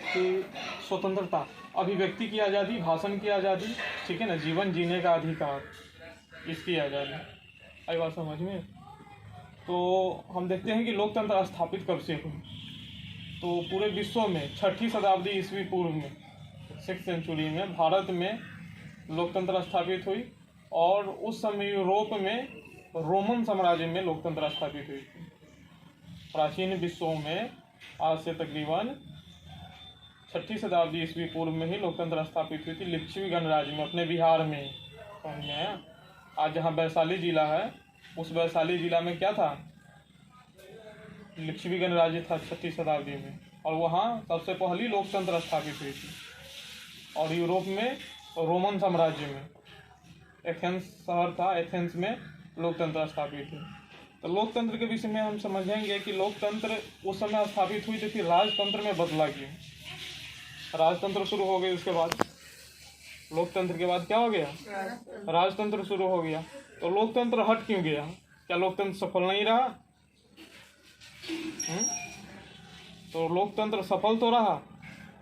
कि स्वतंत्रता, अभिव्यक्ति की आज़ादी, भाषण की आज़ादी, ठीक है ना, जीवन जीने का अधिकार, इसकी आज़ादी। आई बात समझ में? तो हम देखते हैं कि लोकतंत्र स्थापित कब से हुई। तो पूरे विश्व में 6ठी शताब्दी ईस्वी पूर्व में, 6th सेंचुरी में भारत में लोकतंत्र स्थापित हुई, और उस समय यूरोप में रोमन साम्राज्य में लोकतंत्र स्थापित हुई थी। प्राचीन विश्वों में आज से तकरीबन 6ठी शताब्दी ईस्वी पूर्व में ही लोकतंत्र स्थापित हुई थी, लिच्छवी गणराज्य में, अपने बिहार में। समझ में आया? आज जहाँ वैशाली जिला है, उस वैशाली जिला में क्या था? लिच्छवी गणराज्य था 6ठी शताब्दी में, और वहाँ सबसे पहली लोकतंत्र स्थापित हुई थी। और यूरोप में रोमन साम्राज्य में एथेंस शहर था, एथेंस में लोकतंत्र स्थापित हुई। तो लोकतंत्र के विषय में हम समझेंगे कि लोकतंत्र उस समय स्थापित हुई थी, फिर राजतंत्र में बदला क्यों? राजतंत्र शुरू हो गई, उसके बाद लोकतंत्र के बाद क्या हो गया? राजतंत्र शुरू हो गया। तो लोकतंत्र हट क्यों गया? क्या लोकतंत्र सफल नहीं रहा? तो लोकतंत्र सफल तो रहा,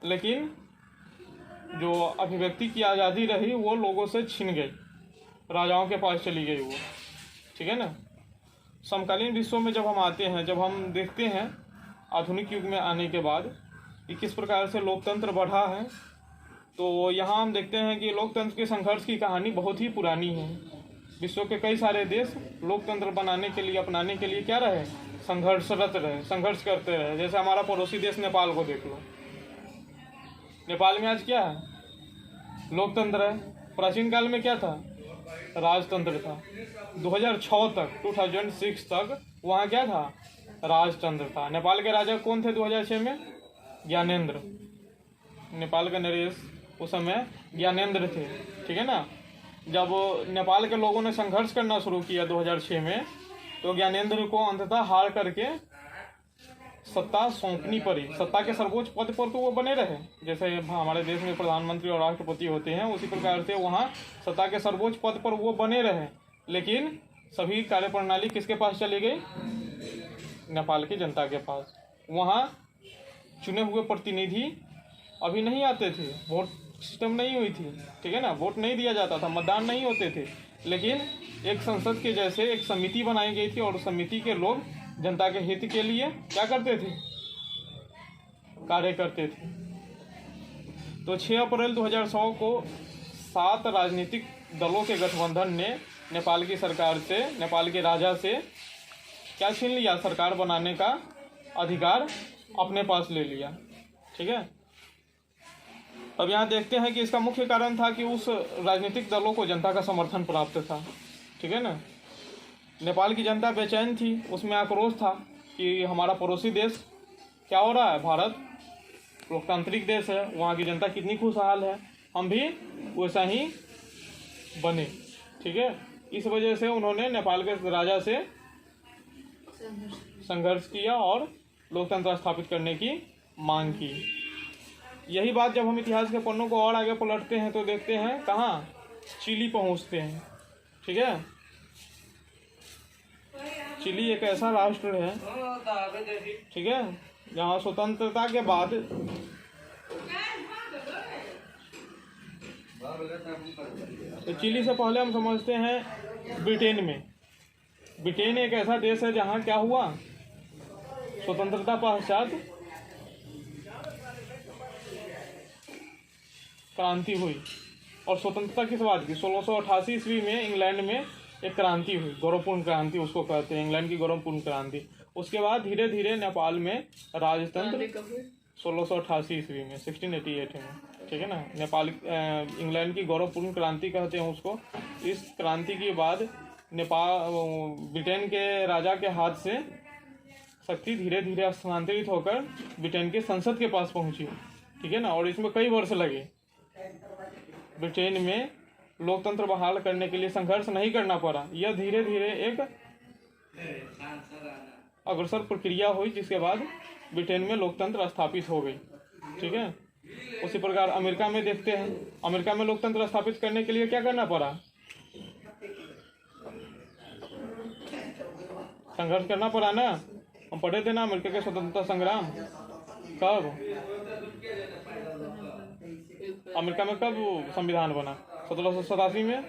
लेकिन जो अभिव्यक्ति की आज़ादी रही वो लोगों से छिन गई, राजाओं के पास चली गई वो, ठीक है ना। समकालीन विश्व में जब हम आते हैं, जब हम देखते हैं आधुनिक युग में आने के बाद कि किस प्रकार से लोकतंत्र बढ़ा है, तो यहाँ हम देखते हैं कि लोकतंत्र के संघर्ष की कहानी बहुत ही पुरानी है। विश्व के कई सारे देश लोकतंत्र बनाने के लिए, अपनाने के लिए क्या रहे? संघर्षरत रहे, संघर्ष करते रहे। जैसे हमारा पड़ोसी देश नेपाल को देख लो। नेपाल में आज क्या है? लोकतंत्र है। प्राचीन काल में क्या था? राजतंत्र था। 2006 तक वहाँ क्या था? राजतंत्र था। नेपाल के राजा कौन थे 2006 में? ज्ञानेंद्र। नेपाल का नरेश उस समय ज्ञानेंद्र थे, ठीक है ना। जब नेपाल के लोगों ने संघर्ष करना शुरू किया 2006 में, तो ज्ञानेंद्र को अंततः हार करके सत्ता सौंपनी पड़ी। सत्ता के सर्वोच्च पद पर तो वो बने रहे, जैसे हमारे देश में प्रधानमंत्री और राष्ट्रपति होते हैं, उसी प्रकार से वहाँ सत्ता के सर्वोच्च पद पर वो बने रहे, लेकिन सभी कार्यप्रणाली किसके पास चली गई? नेपाल की जनता के पास। वहाँ चुने हुए प्रतिनिधि अभी नहीं आते थे, वोट सिस्टम नहीं हुई थी, ठीक है ना, वोट नहीं दिया जाता था, मतदान नहीं होते थे, लेकिन एक संसद के जैसे एक समिति बनाई गई थी, और समिति के लोग जनता के हित के लिए क्या करते थे? कार्य करते थे। तो 6 अप्रैल 2006 को 7 राजनीतिक दलों के गठबंधन ने नेपाल की सरकार से, नेपाल के राजा से क्या छीन लिया? सरकार बनाने का अधिकार अपने पास ले लिया, ठीक है। अब यहाँ देखते हैं कि इसका मुख्य कारण था कि उस राजनीतिक दलों को जनता का समर्थन प्राप्त था, ठीक है ना। नेपाल की जनता बेचैन थी, उसमें आक्रोश था कि हमारा पड़ोसी देश क्या हो रहा है? भारत लोकतांत्रिक देश है, वहाँ की जनता कितनी खुशहाल है, हम भी वैसा ही बने, ठीक है। इस वजह से उन्होंने नेपाल के राजा से संघर्ष किया और लोकतंत्र स्थापित करने की मांग की। यही बात जब हम इतिहास के पन्नों को और आगे पलटते हैं तो देखते हैं कहाँ? चिली पहुँचते हैं, ठीक है। चिली एक ऐसा राष्ट्र है, ठीक है, जहाँ स्वतंत्रता के बाद तो चिली से पहले हम समझते हैं ब्रिटेन में। ब्रिटेन एक ऐसा देश है जहाँ क्या हुआ? स्वतंत्रता पश्चात क्रांति हुई। और स्वतंत्रता किस बात की? 1688 ईस्वी में इंग्लैंड में एक क्रांति हुई, गौरवपूर्ण क्रांति उसको कहते हैं, इंग्लैंड की गौरवपूर्ण क्रांति। उसके बाद धीरे धीरे नेपाल में राजतंत्र 1688 ईस्वी में, 1688 में, ठीक है ना। नेपाल इंग्लैंड की गौरवपूर्ण क्रांति कहते हैं उसको। इस क्रांति के बाद नेपाल ब्रिटेन के राजा के हाथ से शक्ति धीरे धीरे स्थानांतरित होकर ब्रिटेन के संसद के पास पहुंची, ठीक है ना। और इसमें कई वर्ष लगे। ब्रिटेन में लोकतंत्र बहाल करने के लिए संघर्ष नहीं करना पड़ा, यह धीरे धीरे एक अग्रसर प्रक्रिया हुई, जिसके बाद ब्रिटेन में लोकतंत्र स्थापित हो गई, ठीक है। उसी प्रकार अमेरिका में देखते हैं, अमेरिका में लोकतंत्र स्थापित करने के लिए क्या करना पड़ा? संघर्ष करना पड़ा ना। हम पढ़े थे ना अमेरिका के स्वतंत्रता संग्राम। कब अमेरिका में कब संविधान बना? 1787 में।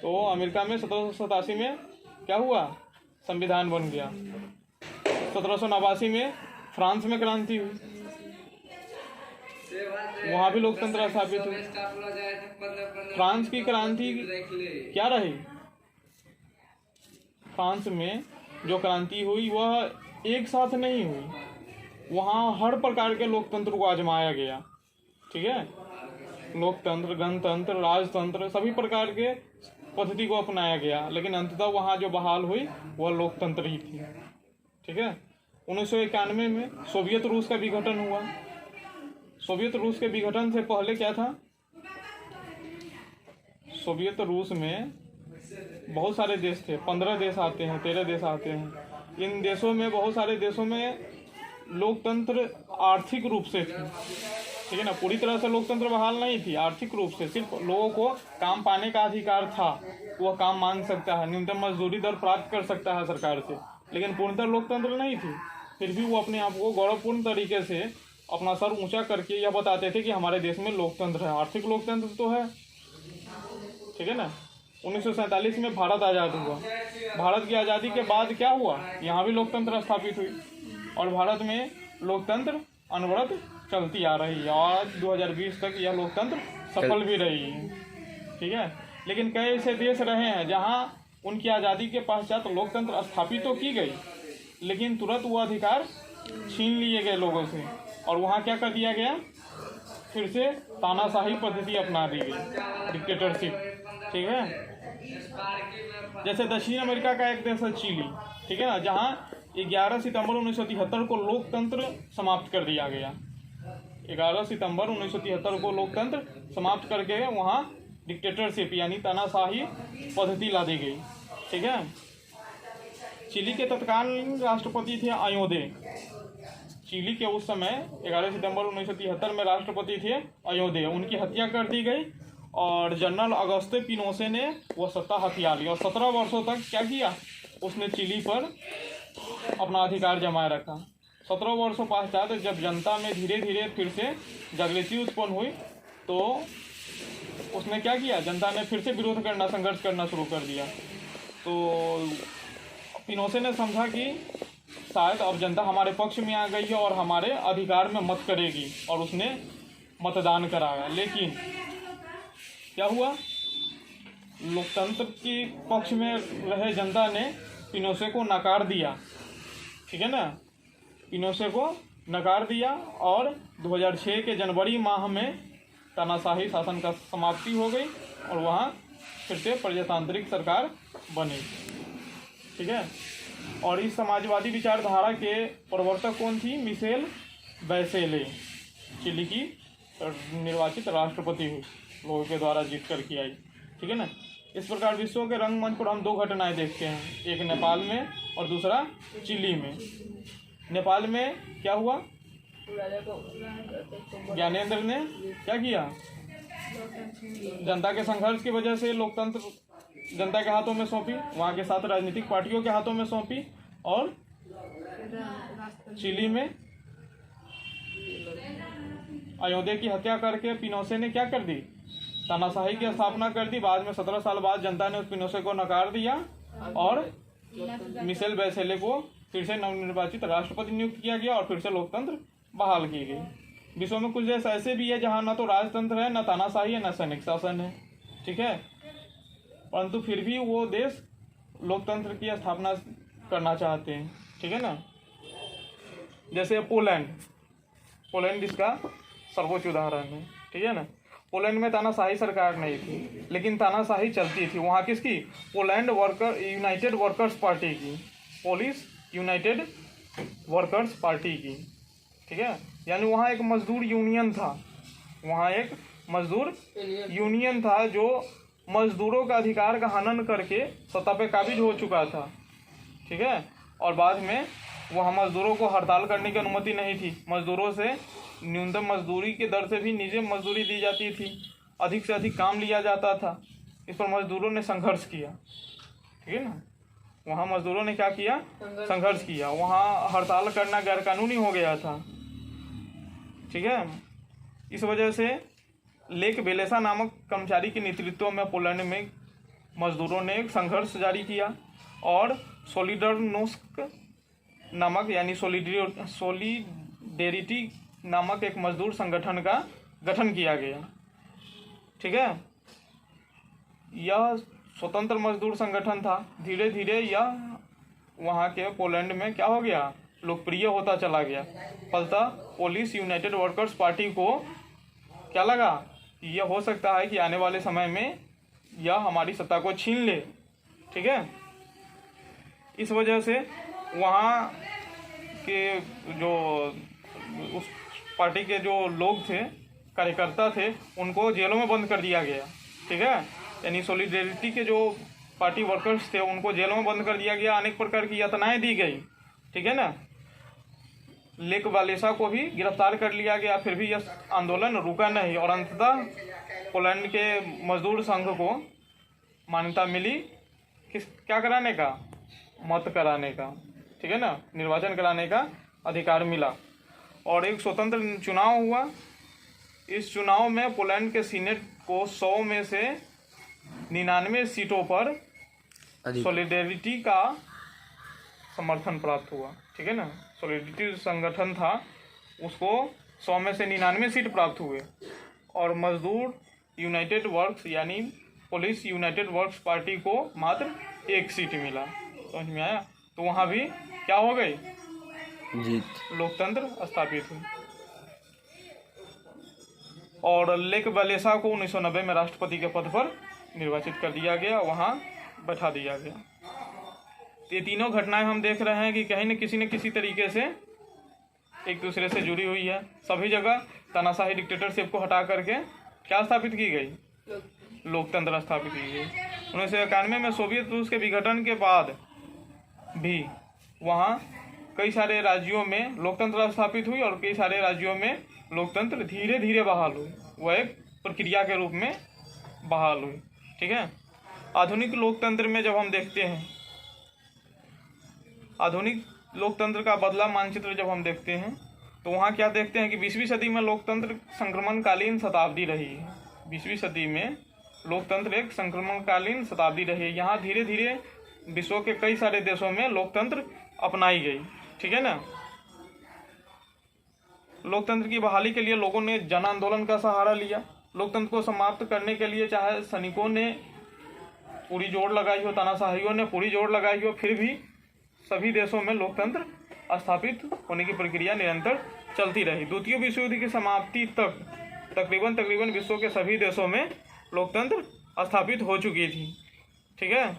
तो अमेरिका में 1787 में क्या हुआ? संविधान बन गया। 1789 में फ्रांस में क्रांति हुई, वहां भी लोकतंत्र स्थापित हुई। फ्रांस की क्रांति क्या रही? फ्रांस में जो क्रांति हुई वह एक साथ नहीं हुई, वहाँ हर प्रकार के लोकतंत्र को आजमाया गया। ठीक है, लोकतंत्र, गणतंत्र, राजतंत्र, सभी प्रकार के पद्धति को अपनाया गया, लेकिन अंततः वहाँ जो बहाल हुई वह लोकतंत्र ही थी। ठीक है, 1991 में सोवियत रूस का विघटन हुआ। सोवियत रूस के विघटन से पहले क्या था? सोवियत रूस में बहुत सारे देश थे, 15 देश आते हैं, 13 देश आते हैं। इन देशों में, बहुत सारे देशों में लोकतंत्र आर्थिक रूप से थी। ठीक है ना, पूरी तरह से लोकतंत्र बहाल नहीं थी, आर्थिक रूप से सिर्फ लोगों को काम पाने का अधिकार था, वह काम मांग सकता है, न्यूनतम मजदूरी दर प्राप्त कर सकता है सरकार से, लेकिन पूर्णतः लोकतंत्र नहीं थी। फिर भी वो अपने आप को गौरवपूर्ण तरीके से अपना सर ऊंचा करके यह बताते थे कि हमारे देश में लोकतंत्र है, आर्थिक लोकतंत्र तो है। ठीक है ना, 1947 में भारत आज़ाद हुआ। भारत की आज़ादी के बाद क्या हुआ? यहाँ भी लोकतंत्र स्थापित हुई और भारत में लोकतंत्र अनवरत चलती आ रही है और आज 2020 तक यह लोकतंत्र सफल भी रही है। ठीक है, लेकिन कई ऐसे देश रहे हैं जहाँ उनकी आज़ादी के पश्चात लोकतंत्र स्थापित तो की गई, लेकिन तुरंत वो अधिकार छीन लिए गए लोगों से और वहाँ क्या कर दिया गया? फिर से तानाशाही पद्धति अपना दी गई, डिक्टेटरशिप। ठीक है, जैसे दक्षिण अमेरिका का एक देश है चिली। ठीक है ना, जहाँ 11 सितंबर 1973 को लोकतंत्र समाप्त कर दिया गया। 11 सितंबर 1973 को लोकतंत्र समाप्त करके वहाँ डिक्टेटरशिप यानी तानाशाही पद्धति ला दी गई। ठीक है, चिली के तत्कालीन राष्ट्रपति थे अयोदे। चिली के उस समय 11 सितंबर 1973 में राष्ट्रपति थे अयोदे। उनकी हत्या कर दी गई और जनरल अगस्ते पिनोसे ने वो सत्ता हथिया ली और 17 वर्षों तक क्या किया? उसने चिली पर अपना अधिकार जमाए रखा। 17 वर्षों पश्चात जब जनता में धीरे धीरे फिर से जागृति उत्पन्न हुई तो उसने क्या किया? जनता ने फिर से विरोध करना, संघर्ष करना शुरू कर दिया। तो पिनोसे ने समझा कि शायद अब जनता हमारे पक्ष में आ गई है और हमारे अधिकार में मत करेगी और उसने मतदान कराया। लेकिन क्या हुआ? लोकतंत्र के पक्ष में रहे जनता ने पिनोसे को नकार दिया। ठीक है ना, पिनोसे को नकार दिया और 2006 के जनवरी माह में तानाशाही शासन का समाप्ति हो गई और वहाँ फिर से प्रजातांत्रिक सरकार बनी। ठीक है, और इस समाजवादी विचारधारा के प्रवर्तक कौन थी? मिशेल बैसेले, चिली की निर्वाचित राष्ट्रपति हुई, लोगों के द्वारा जीत कर की आई। ठीक है ना, इस प्रकार विश्व के रंगमंच पर हम दो घटनाएं देखते हैं, एक नेपाल में और दूसरा चिली में। नेपाल में क्या हुआ? ज्ञानेंद्र ने क्या किया? जनता के संघर्ष की वजह से लोकतंत्र जनता के हाथों में सौंपी, वहाँ के 7 राजनीतिक पार्टियों के हाथों में सौंपी और चिली में अयोध्या की हत्या करके पिनोसे ने क्या कर दी? तानाशाही की स्थापना कर दी। बाद में 17 साल बाद जनता ने उस पिनोसे को नकार दिया और मिशेल बैसेले को फिर से नवनिर्वाचित राष्ट्रपति नियुक्त किया गया और फिर से लोकतंत्र बहाल की गई। विश्व में कुछ देश ऐसे भी है जहाँ न तो राजतंत्र है, न तानाशाही है, न सैनिक शासन है। ठीक है, परंतु फिर भी वो देश लोकतंत्र की स्थापना करना चाहते हैं। ठीक है ना, जैसे पोलैंड इसका सर्वोच्च उदाहरण है। ठीक है ना, पोलैंड में तानाशाही सरकार नहीं थी, लेकिन तानाशाही चलती थी। वहाँ किसकी? यूनाइटेड वर्कर्स पार्टी की, पोलिश यूनाइटेड वर्कर्स पार्टी की। ठीक है, यानी वहाँ एक मजदूर यूनियन था, वहाँ एक मजदूर यूनियन था जो मजदूरों का अधिकार का हनन करके सत्ता पे काबिज हो चुका था। ठीक है, और बाद में वहाँ मजदूरों को हड़ताल करने की अनुमति नहीं थी। मजदूरों से न्यूनतम मजदूरी के दर से भी नीचे मजदूरी दी जाती थी, अधिक से अधिक काम लिया जाता था। इस पर मजदूरों ने संघर्ष किया। ठीक है ना, वहाँ मजदूरों ने क्या किया, संघर्ष किया। वहाँ हड़ताल करना गैरकानूनी हो गया था, ठीक है। इस वजह से लेक वेलेसा नामक कर्मचारी के नेतृत्व में पोलैंड में मजदूरों ने एक संघर्ष जारी किया और सोलिडरनोस्क नामक यानी सोलिडेरिटी नामक एक मजदूर संगठन का गठन किया गया, ठीक है। यह स्वतंत्र मजदूर संगठन था। धीरे धीरे यह वहाँ के पोलैंड में क्या हो गया, लोकप्रिय होता चला गया। फलतः पोलिश यूनाइटेड वर्कर्स पार्टी को क्या लगा, यह हो सकता है कि आने वाले समय में यह हमारी सत्ता को छीन ले, ठीक है। इस वजह से वहाँ के जो उस पार्टी के जो लोग थे, कार्यकर्ता थे, उनको जेलों में बंद कर दिया गया, ठीक है। यानी सॉलिडेरिटी के जो पार्टी वर्कर्स थे उनको जेलों में बंद कर दिया गया, अनेक प्रकार की यातनाएं दी गई, ठीक है ना। लेक वालेसा को भी गिरफ्तार कर लिया गया, फिर भी यह आंदोलन रुका नहीं और अंततः पोलैंड के मजदूर संघ को मान्यता मिली क्या कराने का, मत कराने का, ठीक है ना, निर्वाचन कराने का अधिकार मिला और एक स्वतंत्र चुनाव हुआ। इस चुनाव में पोलैंड के सीनेट को 100 में से 99 सीटों पर सॉलिडेरिटी का समर्थन प्राप्त हुआ, ठीक है ना। सॉलिडेरिटी संगठन था, उसको 100 में से 99 सीट प्राप्त हुए और मजदूर यूनाइटेड वर्क्स यानी पोलिश यूनाइटेड वर्क्स पार्टी को मात्र 1 सीट मिला। समझ में आया। तो वहाँ भी क्या हो गई, जीत, लोकतंत्र स्थापित हुई। और लेक वालेसा को 1990 में राष्ट्रपति के पद पर निर्वाचित कर दिया गया, वहाँ बैठा दिया गया। ये तीनों घटनाएं हम देख रहे हैं कि कहीं न किसी तरीके से एक दूसरे से जुड़ी हुई है। सभी जगह तानाशाही डिक्टेटरशिप को हटा करके क्या स्थापित की गई, लोकतंत्र स्थापित की गई। 1991 में सोवियत रूस के विघटन के बाद भी वहाँ कई सारे राज्यों में लोकतंत्र स्थापित हुई और कई सारे राज्यों में लोकतंत्र धीरे धीरे बहाल हुई, वह एक प्रक्रिया के रूप में बहाल हुई, ठीक है। आधुनिक लोकतंत्र में जब हम देखते हैं, आधुनिक लोकतंत्र का बदला मानचित्र जब हम देखते हैं तो वहाँ क्या देखते हैं कि 20वीं सदी में लोकतंत्र संक्रमणकालीन शताब्दी रही है। 20वीं सदी में लोकतंत्र एक संक्रमणकालीन शताब्दी रही है। यहाँ धीरे धीरे विश्व के कई सारे देशों में लोकतंत्र अपनाई गई, ठीक है ना। लोकतंत्र की बहाली के लिए लोगों ने जन आंदोलन का सहारा लिया। लोकतंत्र को समाप्त करने के लिए चाहे सैनिकों ने पूरी जोर लगाई हो, तानाशाहियों ने पूरी जोर लगाई हो, फिर भी सभी देशों में लोकतंत्र स्थापित होने की प्रक्रिया निरंतर चलती रही। द्वितीय विश्व युद्ध की समाप्ति तक तकरीबन विश्व के सभी देशों में लोकतंत्र स्थापित हो चुकी थी, ठीक है।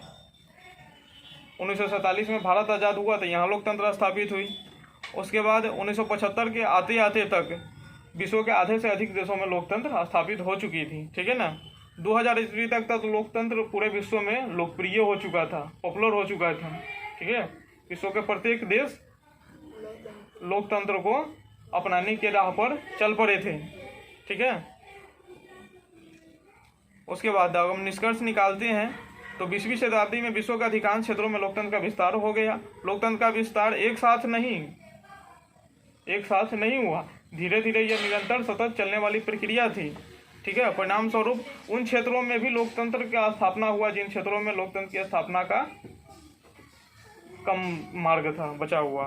1947 में भारत आज़ाद हुआ तो यहाँ लोकतंत्र स्थापित हुई। उसके बाद 1975 के आते आते तक विश्व के आधे से अधिक देशों में लोकतंत्र स्थापित हो चुकी थी, ठीक है ना। 2000 ईस्वी तक लोकतंत्र पूरे विश्व में लोकप्रिय हो चुका था, पॉपुलर हो चुका था, ठीक है। विश्व के प्रत्येक देश लोकतंत्र को अपनाने के राह पर चल पड़े थे, ठीक है। उसके बाद हम निष्कर्ष निकालते हैं तो 20वीं शताब्दी में विश्व के अधिकांश क्षेत्रों में लोकतंत्र का विस्तार हो गया। लोकतंत्र का विस्तार एक साथ नहीं हुआ, धीरे धीरे यह निरंतर सतत चलने वाली प्रक्रिया थी, ठीक है। परिणाम स्वरूप उन क्षेत्रों में भी लोकतंत्र की स्थापना हुआ जिन क्षेत्रों में लोकतंत्र की स्थापना का कम मार्ग था बचा हुआ,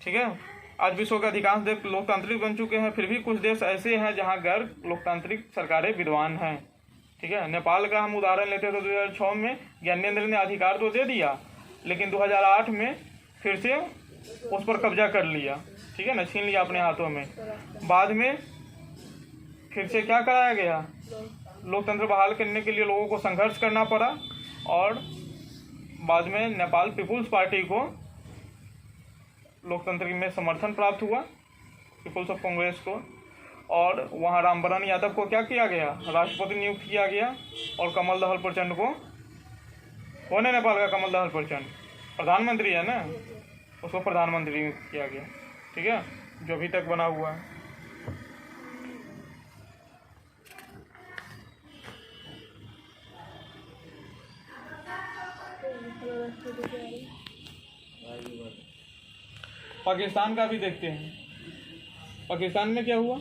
ठीक है। आज विश्व के अधिकांश देश लोकतांत्रिक बन चुके हैं, फिर भी कुछ देश ऐसे हैं जहां गैर लोकतांत्रिक सरकारें विद्वान हैं, ठीक है। नेपाल का हम उदाहरण लेते तो 2006 में ज्ञानेंद्र ने अधिकार तो दे दिया, लेकिन 2008 में फिर से उस पर कब्जा कर लिया, ठीक है ना, छीन लिया अपने हाथों में। बाद में फिर से क्या कराया गया, लोकतंत्र बहाल करने के लिए लोगों को संघर्ष करना पड़ा और बाद में नेपाल पीपुल्स पार्टी को लोकतंत्र में समर्थन प्राप्त हुआ, पीपुल्स ऑफ कांग्रेस को, और वहाँ रामवरण यादव को क्या किया गया, राष्ट्रपति नियुक्त किया गया और कमल दहल प्रचंड को, कौन है नेपाल का कमल दहल प्रचंड, प्रधानमंत्री है ना, उसको प्रधानमंत्री नियुक्त किया गया, ठीक है, जो अभी तक बना हुआ है। पाकिस्तान का भी देखते हैं। पाकिस्तान में क्या हुआ?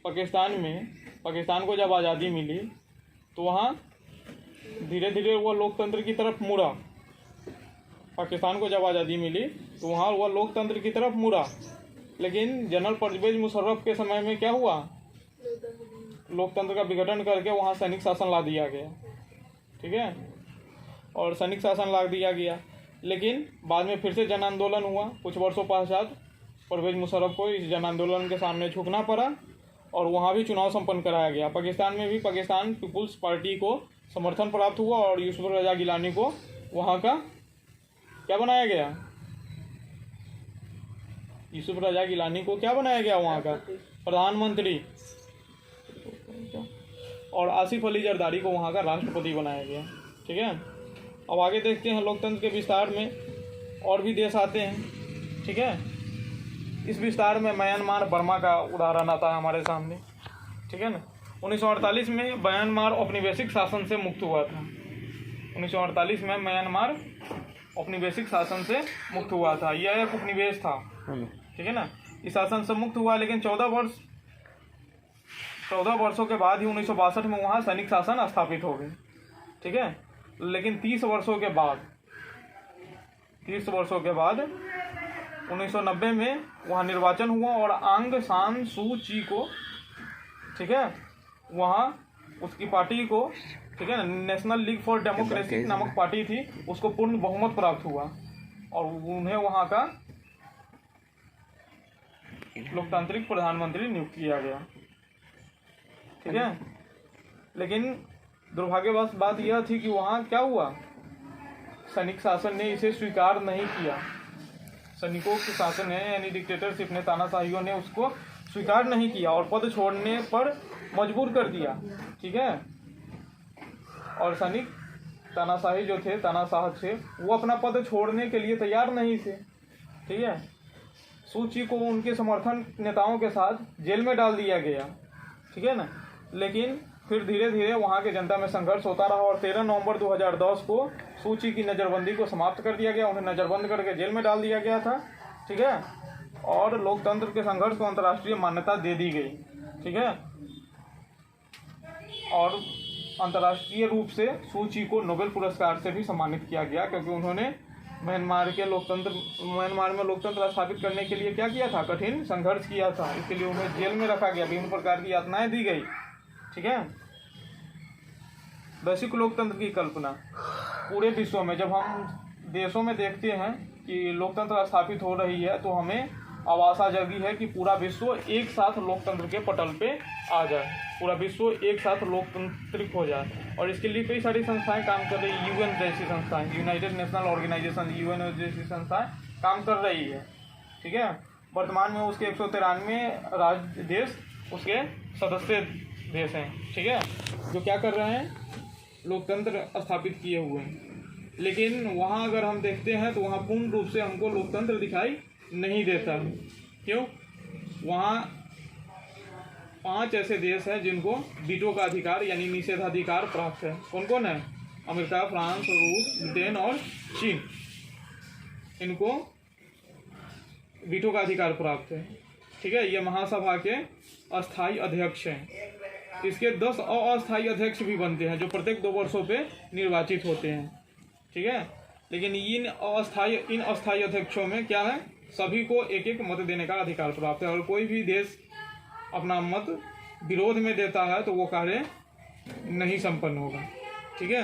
पाकिस्तान को जब आज़ादी मिली तो वहाँ धीरे धीरे वो लोकतंत्र की तरफ मुड़ा। पाकिस्तान को जब आज़ादी मिली तो वहाँ वह लोकतंत्र की तरफ मुड़ा, लेकिन जनरल परवेज मुशर्रफ के समय में क्या हुआ? लोकतंत्र का विघटन करके वहाँ सैनिक शासन ला दिया गया। ठीक है, और सैनिक शासन ला दिया गया, लेकिन बाद में फिर से जन आंदोलन हुआ। कुछ वर्षों पश्चात परवेज मुशर्रफ को इस जन आंदोलन के सामने झुकना पड़ा और वहाँ भी चुनाव संपन्न कराया गया। पाकिस्तान में भी पाकिस्तान पीपुल्स पार्टी को समर्थन प्राप्त हुआ और यूसुफ रजा गिलानी को वहाँ का क्या बनाया गया? यूसुफ रजा गिलानी को क्या बनाया गया? वहाँ का प्रधानमंत्री, और आसिफ अली जरदारी को वहाँ का राष्ट्रपति बनाया गया। ठीक है, अब आगे देखते हैं लोकतंत्र के विस्तार में और भी देश आते हैं। ठीक है, इस विस्तार में म्यांमार बर्मा का उदाहरण आता है हमारे सामने। ठीक है ना, 1948 में म्यांमार औपनिवेशिक शासन से मुक्त हुआ था। 1948 में म्यांमार औपनिवेशिक शासन से मुक्त हुआ था। यह एक उपनिवेश था। ठीक है ना, इस शासन से मुक्त हुआ, लेकिन 14 वर्षों के बाद ही 1962 में वहाँ सैनिक शासन स्थापित हो गए। ठीक है, लेकिन 30 वर्षों के बाद 1990 में वहाँ निर्वाचन हुआ और आंग सान सू ची को, ठीक है, वहाँ उसकी पार्टी को, ठीक है, नेशनल लीग फॉर डेमोक्रेसी नामक पार्टी थी, उसको पूर्ण बहुमत प्राप्त हुआ और उन्हें वहाँ का लोकतांत्रिक प्रधानमंत्री नियुक्त किया गया। ठीक है, लेकिन दुर्भाग्यवश बात यह थी कि वहाँ क्या हुआ? सैनिक शासन ने इसे स्वीकार नहीं किया। सैनिकों के शासन है, यानी डिक्टेटरशिप ने, तानाशाहियों ने उसको स्वीकार नहीं किया और पद छोड़ने पर मजबूर कर दिया। ठीक है, और सैनिक तानाशाही जो थे, तानाशाह थे, वो अपना पद छोड़ने के लिए तैयार नहीं थे। ठीक है, सू ची को उनके समर्थन नेताओं के साथ जेल में डाल दिया गया। ठीक है ना, लेकिन फिर धीरे धीरे वहाँ के जनता में संघर्ष होता रहा और 13 नवंबर 2010 को सू ची की नज़रबंदी को समाप्त कर दिया गया। उन्हें नज़रबंद करके जेल में डाल दिया गया था। ठीक है, और लोकतंत्र के संघर्ष को अंतर्राष्ट्रीय मान्यता दे दी गई। ठीक है, और अंतर्राष्ट्रीय रूप से सू ची को नोबेल पुरस्कार से भी सम्मानित किया गया, क्योंकि उन्होंने म्यांमार में लोकतंत्र स्थापित करने के लिए क्या किया था? कठिन संघर्ष किया था। इसके लिए उन्हें जेल में रखा गया, विभिन्न प्रकार की यातनाएं दी गई। ठीक है, वैश्विक लोकतंत्र की कल्पना पूरे विश्व में, जब हम देशों में देखते हैं कि लोकतंत्र स्थापित हो रही है, तो हमें अब आशा जगी है कि पूरा विश्व एक साथ लोकतंत्र के पटल पे आ जाए, पूरा विश्व एक साथ लोकतांत्रिक हो जाए। और इसके लिए कई सारी संस्थाएं काम कर रही है। यूएन जैसी संस्थाएं, यूनाइटेड नेशनल ऑर्गेनाइजेशन, यूएन जैसी संस्थाएं काम कर रही है। ठीक है, वर्तमान में उसके 193 राज्य देश उसके सदस्य देश हैं। ठीक है, जो क्या कर रहे हैं? लोकतंत्र स्थापित किए हुए हैं। लेकिन वहाँ अगर हम देखते हैं तो वहाँ पूर्ण रूप से हमको लोकतंत्र दिखाई नहीं देता। क्यों? वहाँ 5 ऐसे देश हैं जिनको वीटो का अधिकार यानी निषेधाधिकार प्राप्त है। कौन कौन है? अमेरिका, फ्रांस, रूस, ब्रिटेन और चीन। इनको वीटो का अधिकार प्राप्त है। ठीक है, ये महासभा के अस्थायी अध्यक्ष हैं। इसके 10 अस्थायी अध्यक्ष भी बनते हैं, जो प्रत्येक 2 वर्षों पे निर्वाचित होते हैं। ठीक है, लेकिन इन अस्थायी अध्यक्षों में क्या है? सभी को एक एक मत देने का अधिकार प्राप्त है, और कोई भी देश अपना मत विरोध में देता है तो वो कार्य नहीं संपन्न होगा। ठीक है,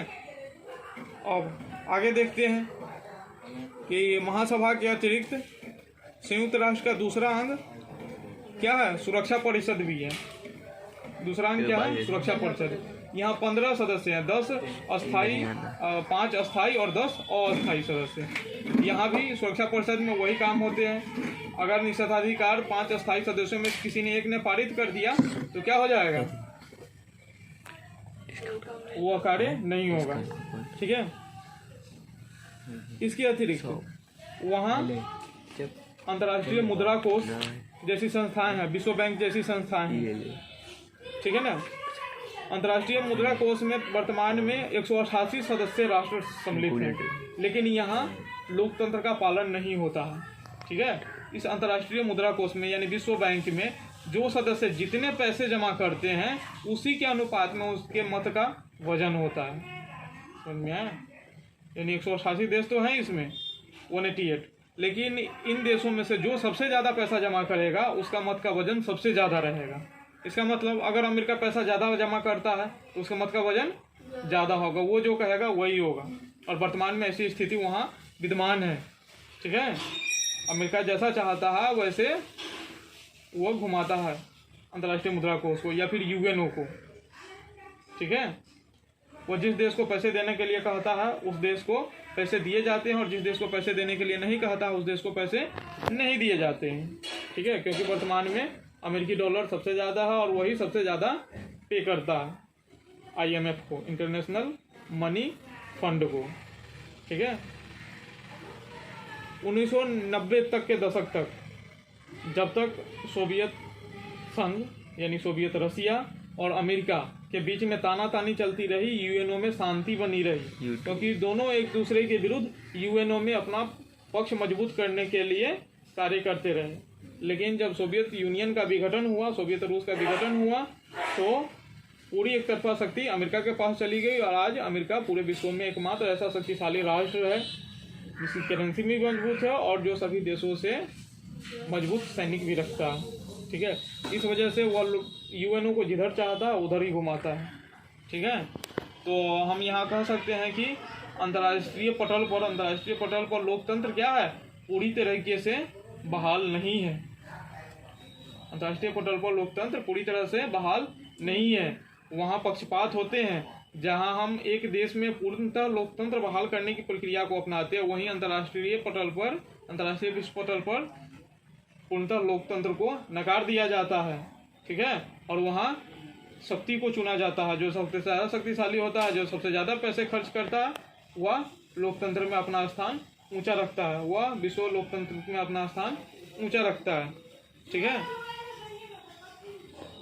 अब आगे देखते हैं कि महासभा के अतिरिक्त संयुक्त राष्ट्र का दूसरा अंग क्या है? सुरक्षा परिषद भी है। दूसरा अंग क्या है? सुरक्षा परिषद। यहाँ 15 सदस्य हैं, 10 अस्थाई, 5 अस्थाई और 10 अस्थाई सदस्य। यहाँ भी सुरक्षा परिषद में वही काम होते हैं। अगर निषेधाधिकार 5 अस्थाई सदस्यों में किसी ने एक ने पारित कर दिया तो क्या हो जाएगा? वो कार्य नहीं होगा। ठीक है, इसके अतिरिक्त वहाँ अंतर्राष्ट्रीय मुद्रा कोष जैसी संस्थाएं हैं, विश्व बैंक जैसी संस्थाएं हैं। ठीक है ना, अंतर्राष्ट्रीय मुद्रा कोष में वर्तमान में 188 सदस्य राष्ट्र सम्मिलित हैं, लेकिन यहाँ लोकतंत्र का पालन नहीं होता है। ठीक है, इस अंतर्राष्ट्रीय मुद्रा कोष में यानी विश्व बैंक में जो सदस्य जितने पैसे जमा करते हैं उसी के अनुपात में उसके मत का वजन होता है। समझ में आया? यानी 188 देश तो हैं इसमें 188, लेकिन इन देशों में से जो सबसे ज़्यादा पैसा जमा करेगा उसका मत का वजन सबसे ज़्यादा रहेगा। इसका मतलब अगर अमेरिका पैसा ज़्यादा जमा करता है तो उसका मत का वजन ज़्यादा होगा, वो जो कहेगा वही होगा। और वर्तमान में ऐसी स्थिति वहाँ विद्यमान है। ठीक है, अमेरिका जैसा चाहता है वैसे वो घुमाता है अंतर्राष्ट्रीय मुद्रा कोष को या फिर यूएनओ को। ठीक है, वो जिस देश को पैसे देने के लिए कहता है उस देश को पैसे दिए जाते हैं, और जिस देश को पैसे देने के लिए नहीं कहता उस देश को पैसे नहीं दिए जाते हैं। ठीक है, क्योंकि वर्तमान में अमेरिकी डॉलर सबसे ज़्यादा है और वही सबसे ज़्यादा पे करता है आईएमएफ को, इंटरनेशनल मनी फंड को। ठीक है, 1990 तक के दशक तक, जब तक सोवियत संघ यानी सोवियत रसिया और अमेरिका के बीच में तानातानी चलती रही, यूएनओ में शांति बनी रही, क्योंकि दोनों एक दूसरे के विरुद्ध यूएनओ में अपना पक्ष मजबूत करने के लिए कार्य करते रहे। लेकिन जब सोवियत यूनियन का विघटन हुआ, सोवियत रूस का विघटन हुआ, तो पूरी एक तरफा शक्ति अमेरिका के पास चली गई और आज अमेरिका पूरे विश्व में एकमात्र ऐसा शक्तिशाली राष्ट्र है जिसकी करेंसी भी मजबूत है और जो सभी देशों से मजबूत सैनिक भी रखता है। ठीक है, इस वजह से वो यूएनओ को जिधर चाहता है उधर ही घुमाता है। ठीक है, तो हम यहाँ कह सकते हैं कि अंतर्राष्ट्रीय पटल पर लोकतंत्र क्या है, पूरी तरीके से बहाल नहीं है। अंतर्राष्ट्रीय पटल पर लोकतंत्र पूरी तरह से बहाल नहीं है। वहाँ पक्षपात होते हैं। जहाँ हम एक देश में पूर्णतः लोकतंत्र बहाल करने की प्रक्रिया को अपनाते हैं, वहीं अंतर्राष्ट्रीय विश्व पटल पर पूर्णतः लोकतंत्र को नकार दिया जाता है। ठीक है, और वहाँ शक्ति को चुना जाता है। जो सबसे ज़्यादा शक्तिशाली होता है, जो सबसे ज़्यादा पैसे खर्च करता है, वह लोकतंत्र में अपना स्थान ऊंचा रखता है, वह विश्व लोकतंत्र में अपना स्थान ऊंचा रखता है। ठीक है,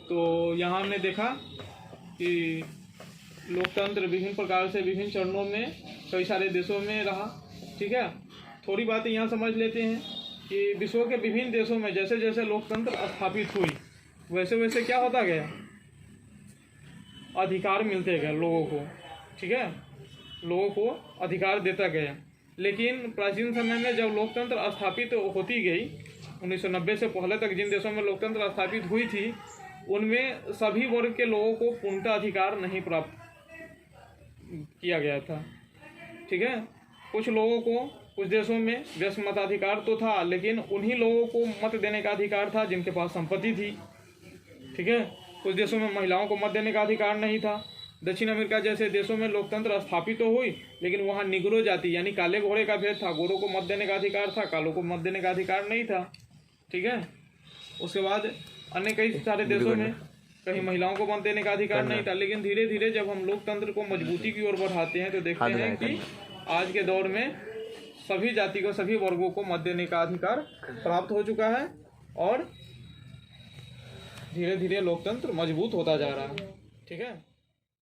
तो यहाँ हमने देखा कि लोकतंत्र विभिन्न प्रकार से विभिन्न चरणों में कई सारे देशों में रहा। ठीक है, थोड़ी बातें यहाँ समझ लेते हैं कि विश्व के विभिन्न देशों में जैसे जैसे लोकतंत्र स्थापित हुई वैसे वैसे क्या होता गया, अधिकार मिलते गए लोगों को। ठीक है, लोगों को अधिकार देता गया। लेकिन प्राचीन समय में जब लोकतंत्र स्थापित होती गई, 1990 से पहले तक जिन देशों में लोकतंत्र स्थापित हुई थी उनमें सभी वर्ग के लोगों को पूर्णतः अधिकार नहीं प्राप्त किया गया था। ठीक है, कुछ लोगों को कुछ देशों में व्यस्क मताधिकार तो था, लेकिन उन्हीं लोगों को मत देने का अधिकार था जिनके पास संपत्ति थी। ठीक है, कुछ देशों में महिलाओं को मत देने का अधिकार नहीं था। दक्षिण अमेरिका जैसे देशों में लोकतंत्र स्थापित तो हुई, लेकिन वहाँ निग्रो जाति यानी काले घोड़े का भेद था। गोरों को मत देने का अधिकार था, कालों को मत देने का अधिकार नहीं था। ठीक है, उसके बाद अन्य कई सारे देशों में कहीं महिलाओं को मत देने का अधिकार नहीं था। लेकिन धीरे धीरे जब हम लोकतंत्र को मजबूती की ओर बढ़ाते हैं तो देखते हैं कि आज के दौर में सभी जाति को, सभी वर्गों को मत देने का अधिकार प्राप्त हो चुका है और धीरे धीरे लोकतंत्र मजबूत होता जा रहा है। ठीक है।